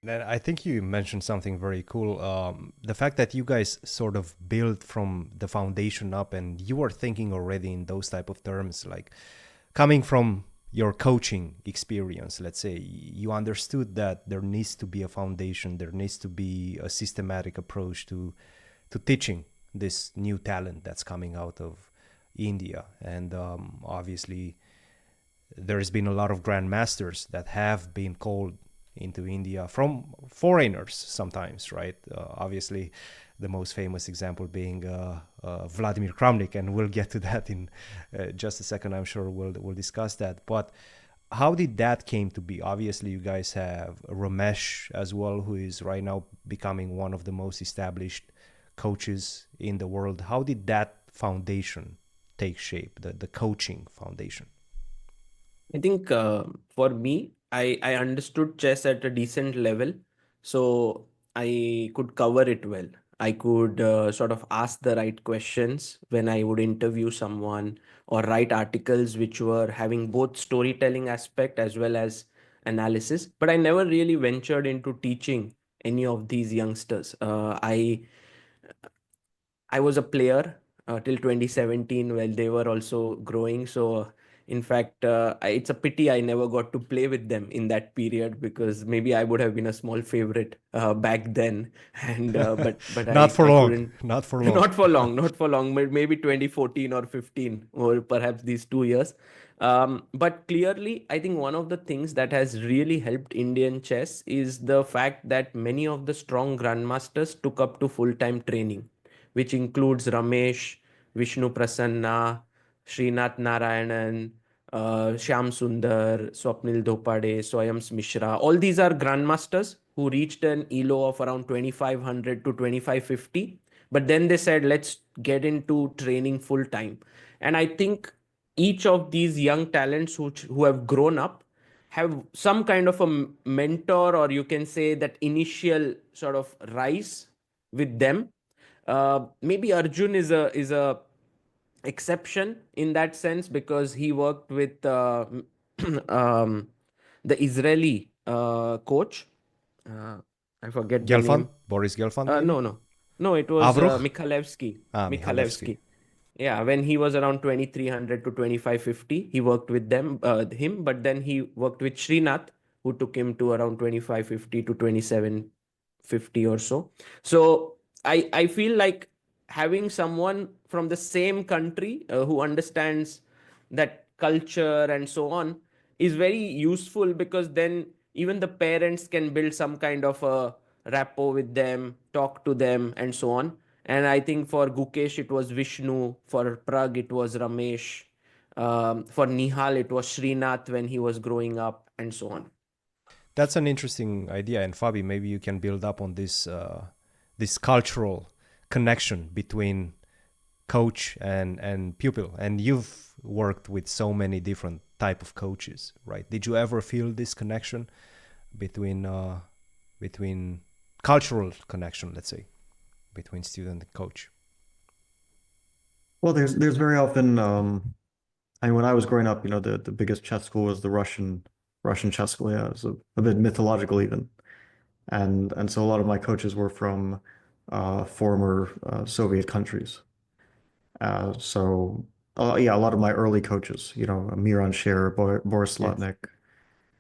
And I think you mentioned something very cool. The fact that you guys sort of build from the foundation up, and you are thinking already in those type of terms, like coming from your coaching experience. Let's say you understood that there needs to be a foundation, there needs to be a systematic approach to teaching this new talent that's coming out of India, and obviously there's been a lot of grandmasters that have been called into India from foreigners sometimes, right? Obviously, the most famous example being Vladimir Kramnik, and we'll get to that in just a second. I'm sure we'll discuss that. But how did that came to be? Obviously, you guys have Ramesh as well, who is right now becoming one of the most established coaches in the world. How did that foundation take shape? The coaching foundation. I think for me, I understood chess at a decent level, so I could cover it well. I could sort of ask the right questions when I would interview someone or write articles which were having both storytelling aspect as well as analysis. But I never really ventured into teaching any of these youngsters. I was a player till 2017 while they were also growing. So, in fact, it's a pity I never got to play with them in that period because maybe I would have been a small favorite back then. And but Not for I long. couldn't. Not for long. Not for long, not for long, but maybe 2014 or 15, or perhaps these 2 years. But clearly, I think one of the things that has really helped Indian chess is the fact that many of the strong grandmasters took up to full-time training, which includes Ramesh, Vishnu Prasanna, Srinath Narayanan, Shyam Sundar, Swapnil Dhopade, Swayams Mishra. All these are grandmasters who reached an ELO of around 2500 to 2550. But then they said, let's get into training full time. And I think each of these young talents who have grown up have some kind of a mentor, or you can say that initial sort of rise with them. Maybe Arjun is a exception in that sense because he worked with um, the Israeli coach. Uh, I forget the Gelfand? name. Boris Gelfand, maybe? No, no, no. It was Avruch? Mikhalevsky. Ah, Mihalevsky. Mikhalevsky. Yeah, when he was around 2300 to 2550, he worked with him, but then he worked with Srinath, who took him to around 2550 to 2750 or so. So I feel like having someone from the same country who understands that culture and so on is very useful because then even the parents can build some kind of a rapport with them, talk to them, and so on. And I think for Gukesh, it was Vishnu. For Prag, it was Ramesh. For Nihal, it was Srinath when he was growing up, and so on. That's an interesting idea. And Fabi, maybe you can build up on this cultural connection between coach and pupil. And you've worked with so many different type of coaches, right? Did you ever feel this connection between between cultural connection, let's say, between student and coach? Well, there's very often I mean when I was growing up, the biggest chess school was the Russian chess school. Yeah, it was a bit mythological even. And so a lot of my coaches were from former Soviet countries. So yeah, a lot of my early coaches, Miran Sher, Boris Yes. Slotnick,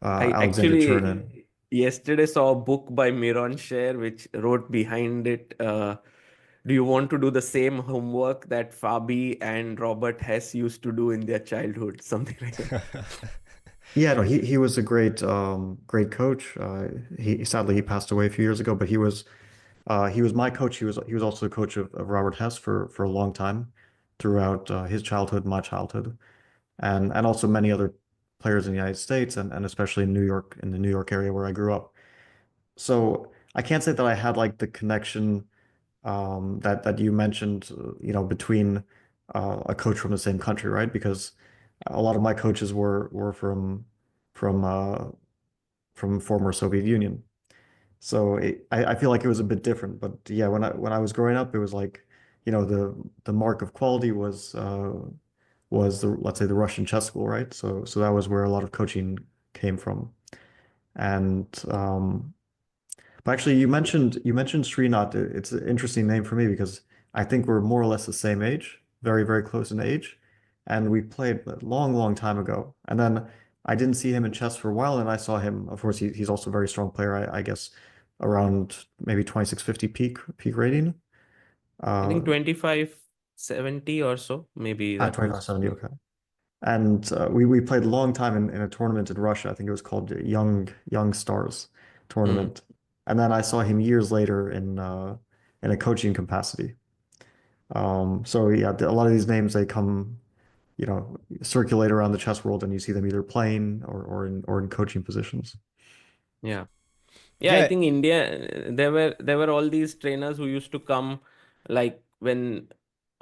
I Alexander Chernin. actually yesterday saw a book by Miron Sher which wrote behind it. Do you want to do the same homework that Fabi and Robert Hess used to do in their childhood? Something like that. Yeah, no, he was a great coach. He sadly he passed away a few years ago, but he was my coach. He was also the coach of Robert Hess for a long time throughout his childhood, my childhood, and also many other players in the United States and especially in New York, in the New York area where I grew up. So I can't say that I had like the connection that you mentioned, between a coach from the same country, right? Because a lot of my coaches were from from former Soviet Union. So I feel like it was a bit different. But yeah, when I was growing up, it was like, the mark of quality was the, let's say, the Russian chess school, right? So that was where a lot of coaching came from. And Actually, you mentioned Srinath. It's an interesting name for me because I think we're more or less the same age, very, very close in age, and we played a long, long time ago. And then I didn't see him in chess for a while, and I saw him. Of course, he's also a very strong player. I guess around maybe 2650 peak rating. I Uh, think 2570 or so, maybe at that was. 2570. Okay. And we played a long time in a tournament in Russia. I think it was called the Young Stars Mm. tournament. And then I saw him years later in a coaching capacity. So yeah, a lot of these names they come, circulate around the chess world, and you see them either playing or in coaching positions. Yeah. Yeah, I Yeah, think India, there were all these trainers who used to come, like when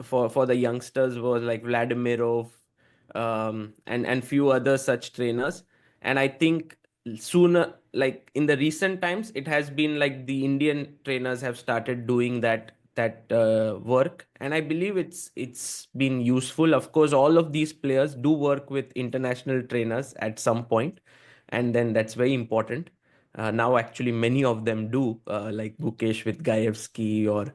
for the youngsters was like Vladimirov, and few other such trainers. And I think sooner, like in the recent times, it has been like the Indian trainers have started doing that work, and I believe it's been useful. Of course, all of these players do work with international trainers at some point, and then that's very important. Now, actually, many of them do, like Bukesh with Gaevsky, or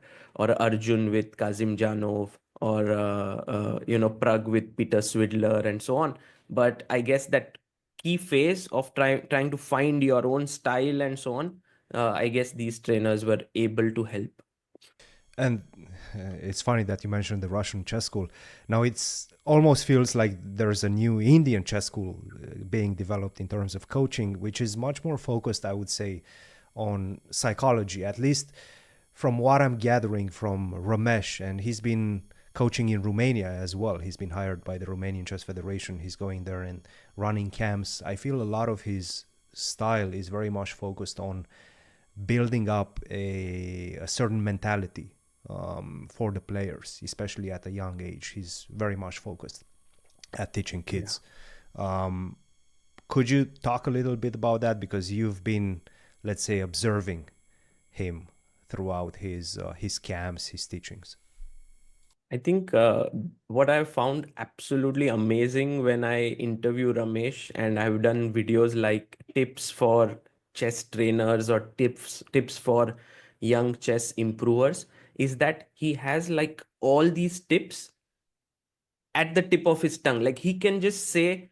Arjun with Kazimjanov, or Prag with Peter Swidler, and so on. But I guess that key phase of trying to find your own style and so on, I guess these trainers were able to help. and it's funny that you mentioned the Russian chess school. Now it's almost feels like there's a new Indian chess school being developed in terms of coaching, which is much more focused, I would say, on psychology. At least from what I'm gathering from Ramesh, and he's been coaching in Romania as well. He's been hired by the Romanian Chess Federation. He's going there and running camps. I feel a lot of his style is very much focused on building up a certain mentality for the players, especially at a young age. He's very much focused at teaching Yeah. kids. Um, could you talk a little bit about that because you've been, let's say, observing him throughout his camps, his teachings? I think what I've found absolutely amazing when I interview Ramesh, and I've done videos like tips for chess trainers or tips for young chess improvers, is that he has like all these tips at the tip of his tongue. Like he can just say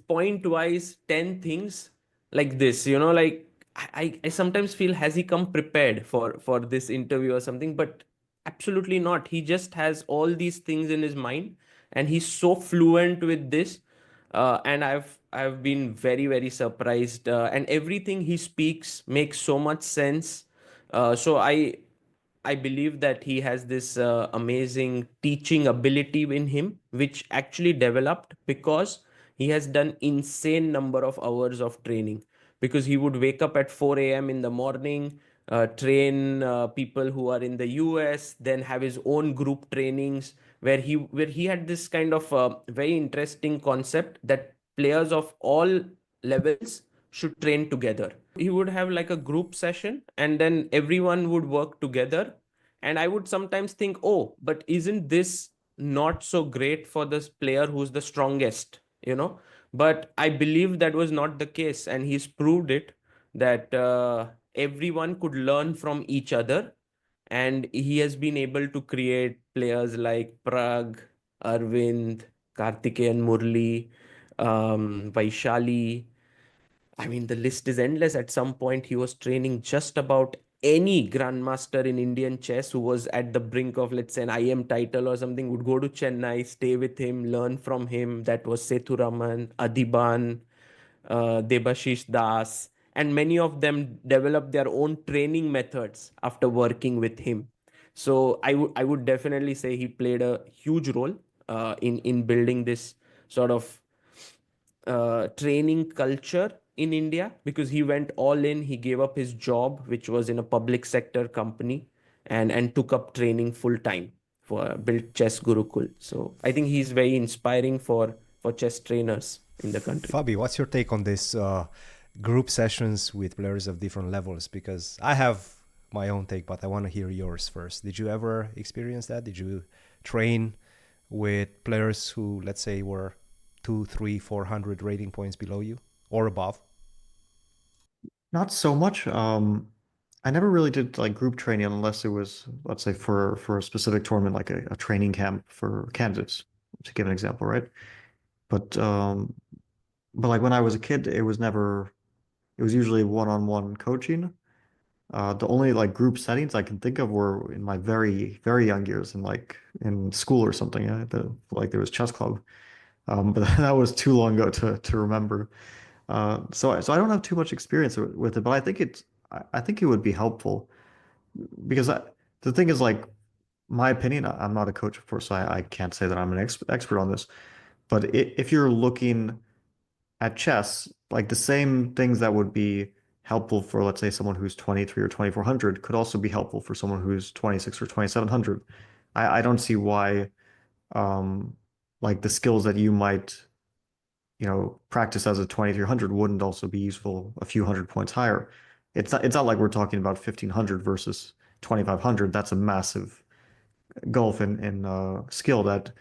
point wise 10 things like this, like I sometimes feel, has he come prepared for this interview or something? But absolutely not. He just has all these things in his mind, and he's so fluent with this. And I've been very, very surprised, and everything he speaks makes so much sense. So I believe that he has this amazing teaching ability in him, which actually developed because he has done insane number of hours of training. Because he would wake up at 4 a.m. in the morning, train people who are in the US, then have his own group trainings where he had this kind of very interesting concept that players of all levels should train together. He would have like a group session, and then everyone would work together. And I would sometimes think, oh, but isn't this not so great for this player who's the strongest, but I believe that was not the case, and he's proved it, that everyone could learn from each other. And he has been able to create players like Prag, Arvind, Karthikeyan, Murli, Vaishali. I mean, the list is endless. At some point, he was training just about any grandmaster in Indian chess who was at the brink of, let's say, an IM title or something, would go to Chennai, stay with him, learn from him. That was Sethuraman, Adiban, Debashish Das, and many of them developed their own training methods after working with him. So I would definitely say he played a huge role in building this sort of training culture in India, because he went all in. He gave up his job, which was in a public sector company, and took up training full time for built Chess Gurukul. So I think he's very inspiring for chess trainers in the country. Fabi, what's your take on this group sessions with players of different levels? Because I have my own take, but I want to hear yours first. Did you ever experience that? Did you train with players who, let's say, were 2, 3, 400 rating points below you or above? Not so much. I never really did like group training unless it was, let's say, for a specific tournament, like a training camp for candidates, to give an example, right? But like when I was a kid, it was usually one-on-one coaching. The only like group settings I can think of were in my very, very young years, in like in school or something. Like there was chess club, but that was too long ago to remember. So I don't have too much experience with it, but I think it would be helpful because the thing is like my opinion. I'm not a coach, of course, so I can't say that I'm an expert on this. But if you're looking at chess, like the same things that would be helpful for, let's say, someone who's 23 or 2400 could also be helpful for someone who's 26 or 2700. I don't see why, um, like the skills that you might, practice as a 2300 wouldn't also be useful a few hundred points higher. It's not like we're talking about 1500 versus 2500. That's a massive gulf in skill that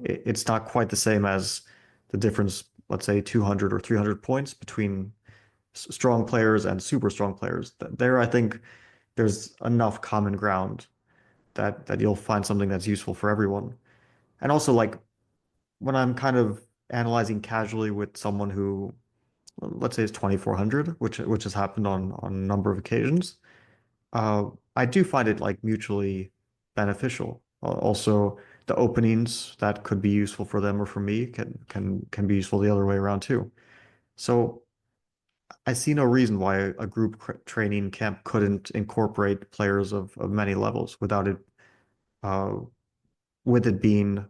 it's not quite the same as the difference, let's say 200 or 300 points between strong players and super strong players. There, I think there's enough common ground that you'll find something that's useful for everyone. And also, like when I'm kind of analyzing casually with someone who, let's say, is 2400, which has happened on a number of occasions, uh, I do find it like mutually beneficial. Also, the openings that could be useful for them or for me can be useful the other way around too. So I see no reason why a group training camp couldn't incorporate players of many levels without it uh, with it being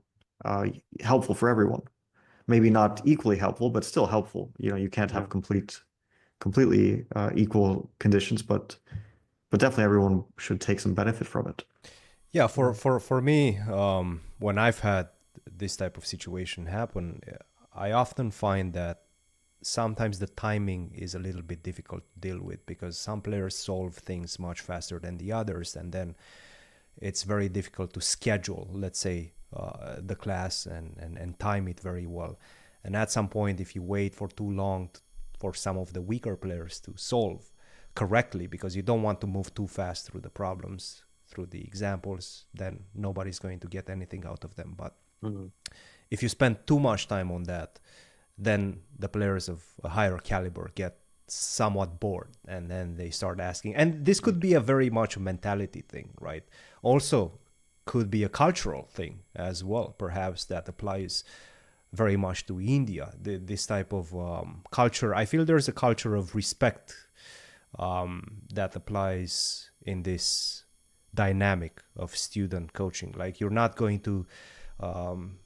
uh, helpful for everyone. Maybe not equally helpful, but still helpful. You can't Yeah. have completely equal conditions, but definitely everyone should take some benefit from it. Yeah, for me, when I've had this type of situation happen, I often find that sometimes the timing is a little bit difficult to deal with because some players solve things much faster than the others, and then it's very difficult to schedule, let's say, the class and time it very well. And at some point, if you wait for too long for some of the weaker players to solve correctly, because you don't want to move too fast through the problems, through the examples, then nobody's going to get anything out of them. But Mhm. if you spend too much time on that, then the players of a higher caliber get somewhat bored and then they start asking. And this could be a very much a mentality thing, right? Also, could be a cultural thing as well, perhaps that applies very much to India. This type of culture, I feel there's a culture of respect that applies in this dynamic of student coaching. Like you're not going um,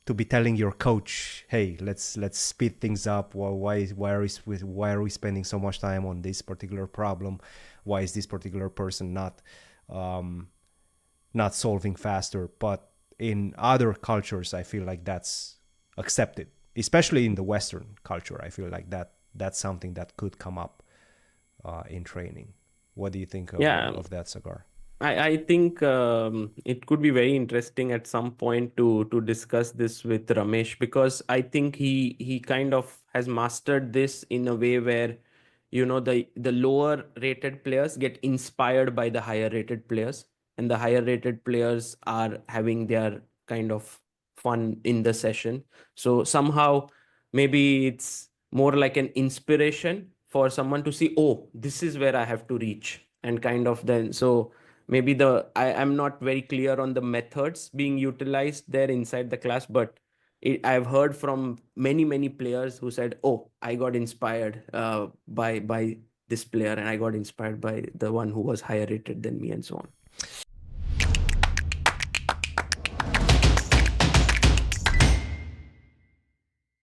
to be telling your coach, "Hey, let's speed things up. Why are we spending so much time on this particular problem? Why is this particular person um, not solving faster?" But in other cultures, I feel like that's accepted, especially in the Western culture. I feel like that's something that could come up in training. What do you think Yeah. of that, Sagar? I think it could be very interesting at some point to discuss this with Ramesh, because I think he kind of has mastered this in a way where the lower rated players get inspired by the higher rated players, and the higher rated players are having their kind of fun in the session. So somehow maybe it's more like an inspiration for someone to see, oh, this is where I have to reach, and kind of then so maybe I am not very clear on the methods being utilized there inside the class, but I've heard from many players who said, oh, I got inspired by this player, and I got inspired by the one who was higher rated than me, and so on.